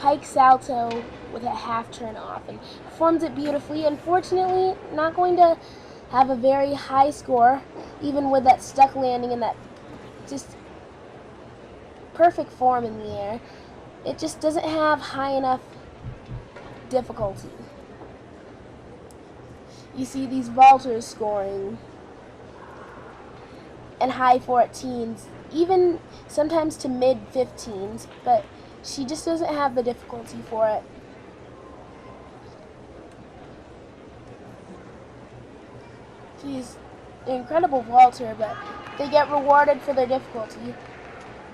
pike salto with a half turn off and performs it beautifully. Unfortunately, not going to have a very high score, even with that stuck landing and that just perfect form in the air. It just doesn't have high enough difficulty. You see these vaulters scoring in high 14s, even sometimes to mid 15s, but she just doesn't have the difficulty for it. She's an incredible vaulter, but they get rewarded for their difficulty.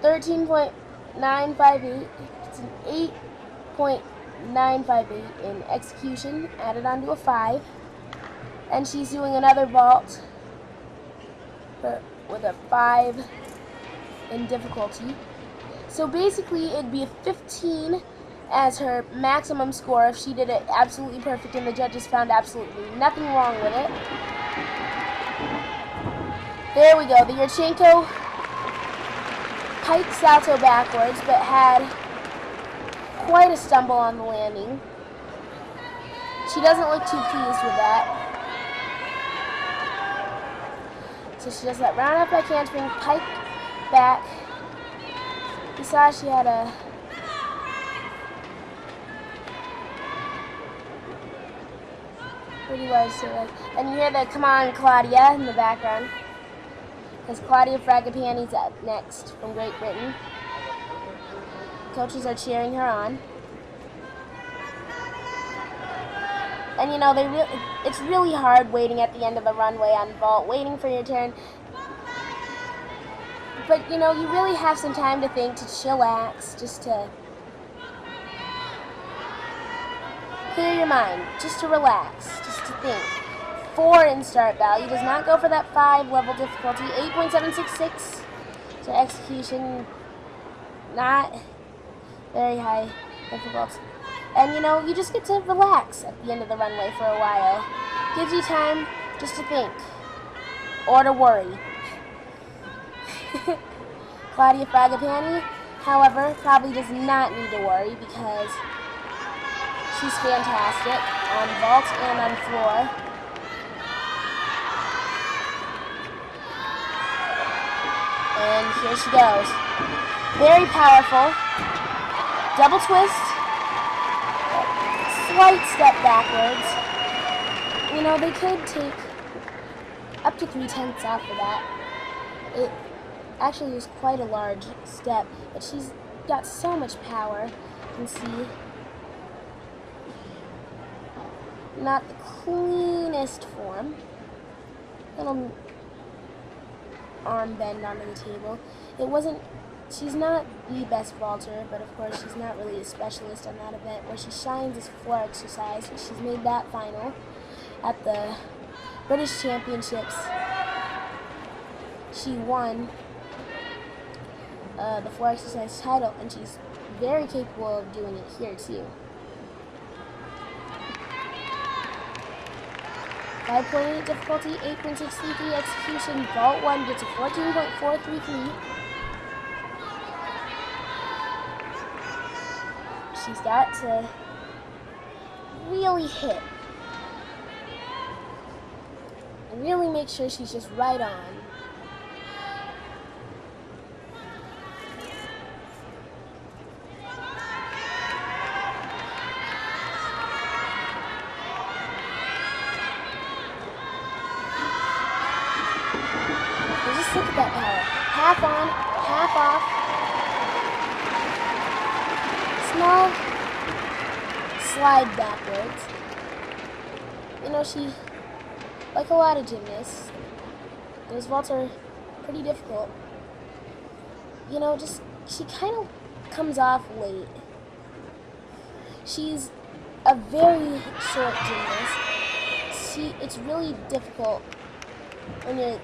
13.958, it's an 8.958 in execution, added onto a 5. And she's doing another vault with a 5 in difficulty. So basically, it'd be a 15 as her maximum score if she did it absolutely perfect and the judges found absolutely nothing wrong with it. There we go. The Yurchenko pike salto backwards, but had quite a stumble on the landing. She doesn't look too pleased with that. So she does that round up backhand spring, pike back. You saw she had a pretty large leg. And you hear the "Come on, Claudia" in the background. Because Claudia Fragapani's up next from Great Britain. Coaches are cheering her on. And you know, it's really hard waiting at the end of the runway on vault, waiting for your turn. But you know, you really have some time to think, to chillax, just to clear your mind, just to relax, just to think. 4 in start value, does not go for that 5 level difficulty. 8.766 to execution, not very high difficulty. And you know, you just get to relax at the end of the runway for a while. Gives you time just to think, or to worry. Claudia Fragapani, however, probably does not need to worry because she's fantastic on vault and on floor. And here she goes. Very powerful. Double twist. Slight step backwards. You know, they could take up to 3/10 off of that. It actually is quite a large step, but she's got so much power. You can see. Not the cleanest form. Little arm bend onto the table. She's not the best vaulter, but of course she's not really a specialist on that event. Where she shines is floor exercise. She's made that final at the British Championships. She won the floor exercise title, and she's very capable of doing it here too. 5.8 difficulty, 8.633 execution, vault 1 gets a 14.433. She's got to really hit. Really make sure she's just right on. Just look at that power. Half on, half off. Small slide backwards. You know, she, like a lot of gymnasts, those vaults are pretty difficult. You know, she kind of comes off late. She's a very short gymnast. It's really difficult when you're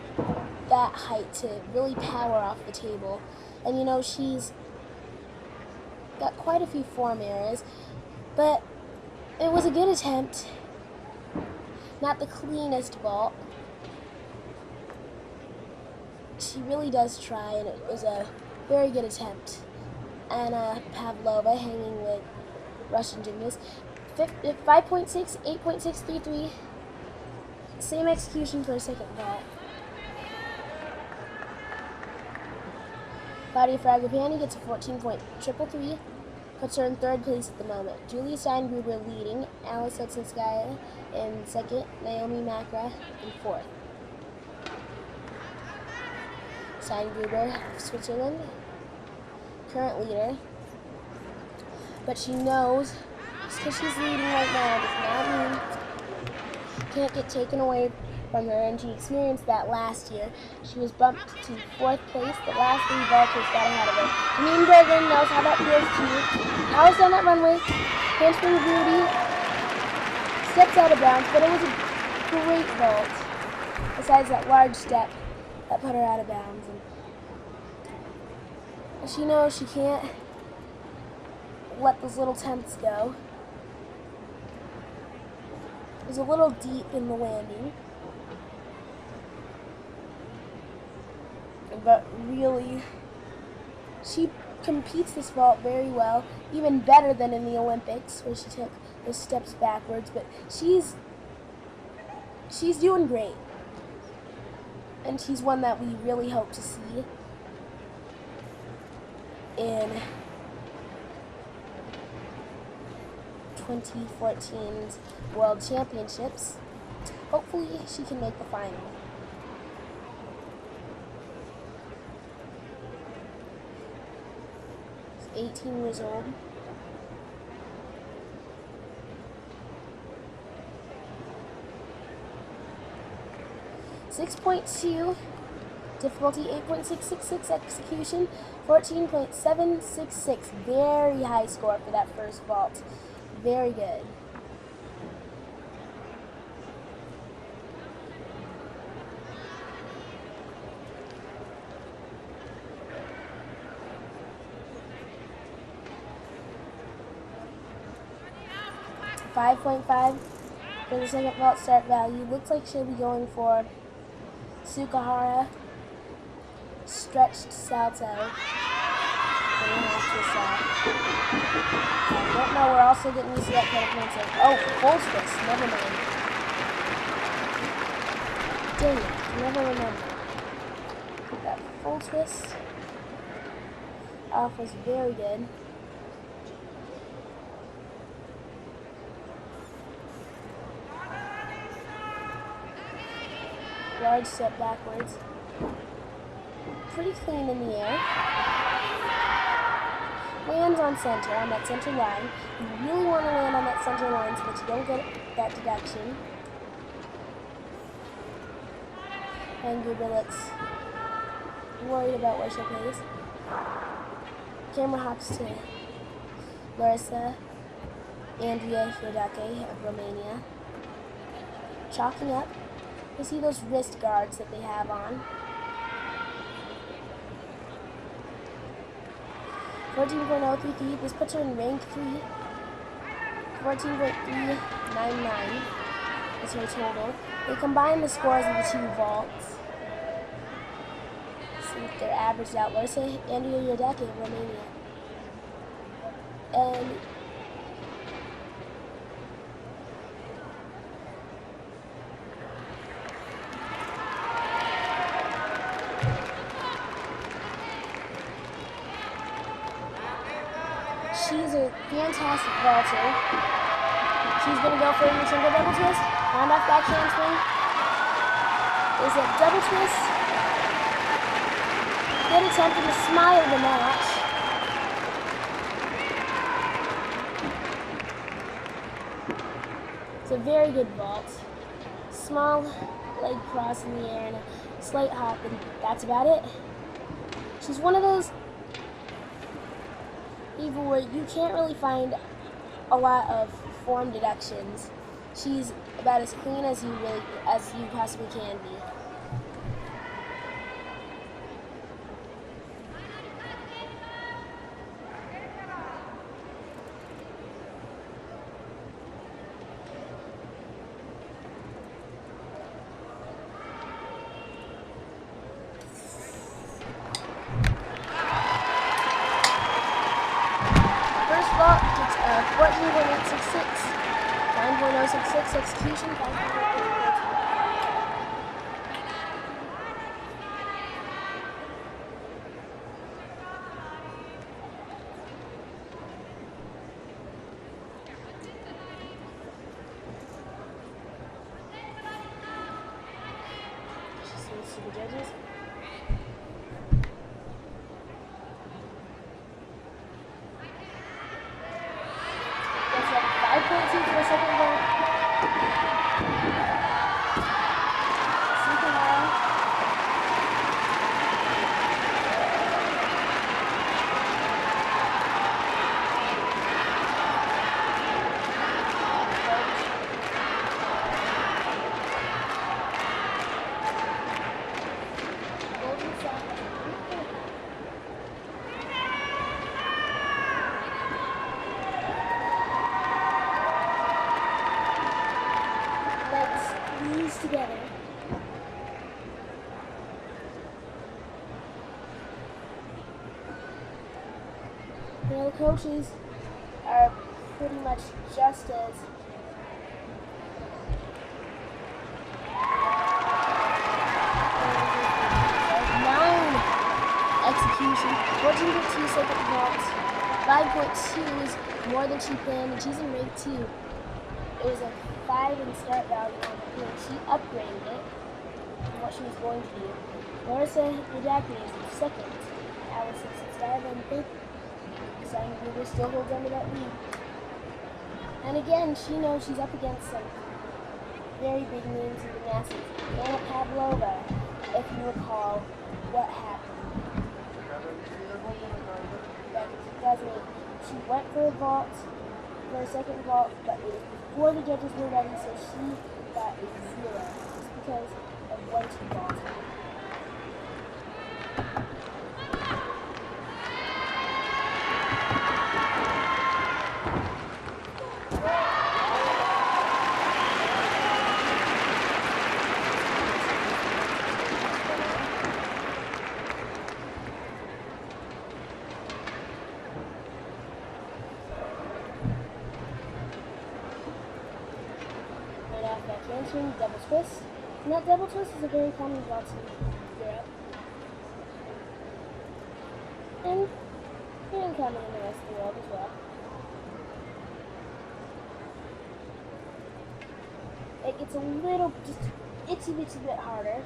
that height to really power off the table. And you know, she's got quite a few form errors, but it was a good attempt. Not the cleanest vault. She really does try, and it was a very good attempt. Anna Pavlova hanging with Russian gymnast. 5.6, 8.633. Same execution for a second vault. Claudia Fragapani gets a 14.333. Puts her in third place at the moment. Julia Steingruber leading. Alice Otsinskaya in second. Naomi Makra in fourth. Steingruber of Switzerland, current leader. But she knows, just because she's leading right now does not mean she can't get taken away from her, and she experienced that last year. She was bumped to fourth place. The last three vaulters got ahead of her. Janine Bergen knows how that feels too. Powers down that runway. Handspring beauty. Steps out of bounds, but it was a great vault. Besides that large step that put her out of bounds. And she knows she can't let those little tenths go. It was a little deep in the landing. But really, she competes this vault very well, even better than in the Olympics, where she took those steps backwards. But she's doing great, and she's one that we really hope to see in 2014's World Championships. Hopefully, she can make the final. 18 years old. .2 difficulty, 8.666 execution, 14.766. Very high score for that first vault. Very good. .5 for the second vault start value. Looks like she'll be going for Sukahara stretched salto. I don't know, we're also getting used to that kind of concept. Oh, full twist, never mind. Dang it, I never remember. That full twist off was very good. Large step backwards. Pretty clean in the air. Lands on center, on that center line. You really want to land on that center line so that you don't get that deduction. And Gruber looks worried about where she'll place. Camera hops to Larissa Andrea Hirdake of Romania. Chalking up. You see those wrist guards that they have on. 14.033. This puts her in rank 3. 14.399 is her total. They combine the scores of the two vaults. See if they're averaged out. Larissa Andrea Hirdake of Romania. And she's a fantastic vaulter. She's going to go for a single double twist. Round off back handspring. Is a double twist. Good attempt to smile the match. It's a very good vault. Small leg cross in the air and a slight hop, and that's about it. She's one of those people where you can't really find a lot of form deductions. She's about as clean as you possibly can be. 14.866. 9.066 execution. 5.8. To the judges. That's a 5.2 for the second vote. Super high. Together. The coaches are pretty much just as execution. 14.2 second vault. 5.2 is more than she planned, and she's in rig 2. It was a 5 in start value on the field. She upgraded it from what she was going to do. Larissa Redacti is in second. Allison Sixdive in fifth. Simon Gruber still holds under that lead. And again, she knows she's up against some very big names in gymnastics. Anna Pavlova, if you recall what happened. Back in 2008, she went for a vault, for a second vault, but it was before the judges were ready, so she got a 0 just because of one two vaults. Answering double twist. And that double twist is a very common vault in Europe. And very common in the rest of the world as well. It gets a little, just itsy bitsy bit harder.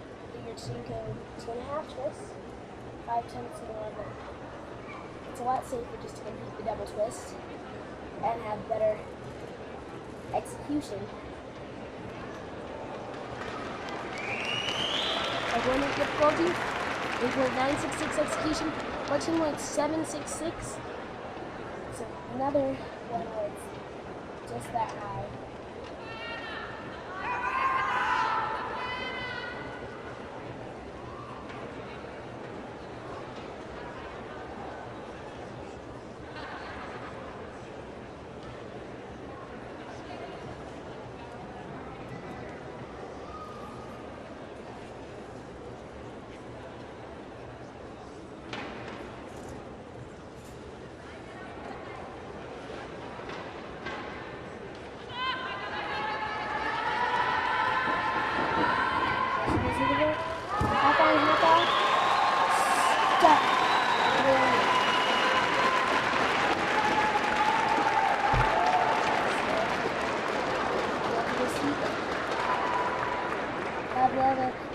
Your Chinko 2.5 twists, 5 tenths and 11. It's a lot safer just to complete the double twist and have better execution. Avoidance difficulty, 8.966 execution, 14.766. So another one where it's just that high.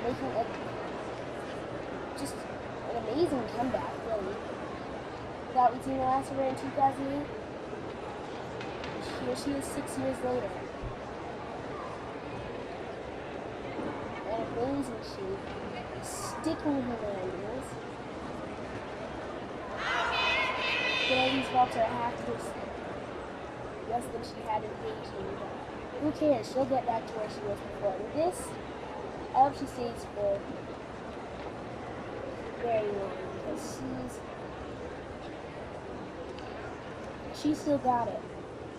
Making just an amazing comeback, really. Without reaching the last of her in 2008, here she is 6 years later. An amazing shape, sticking her landings. But these vaults are half this less than she had in Beijing. Who cares? She'll get back to where she was before. And this, I hope she stays for very long because she's still got it.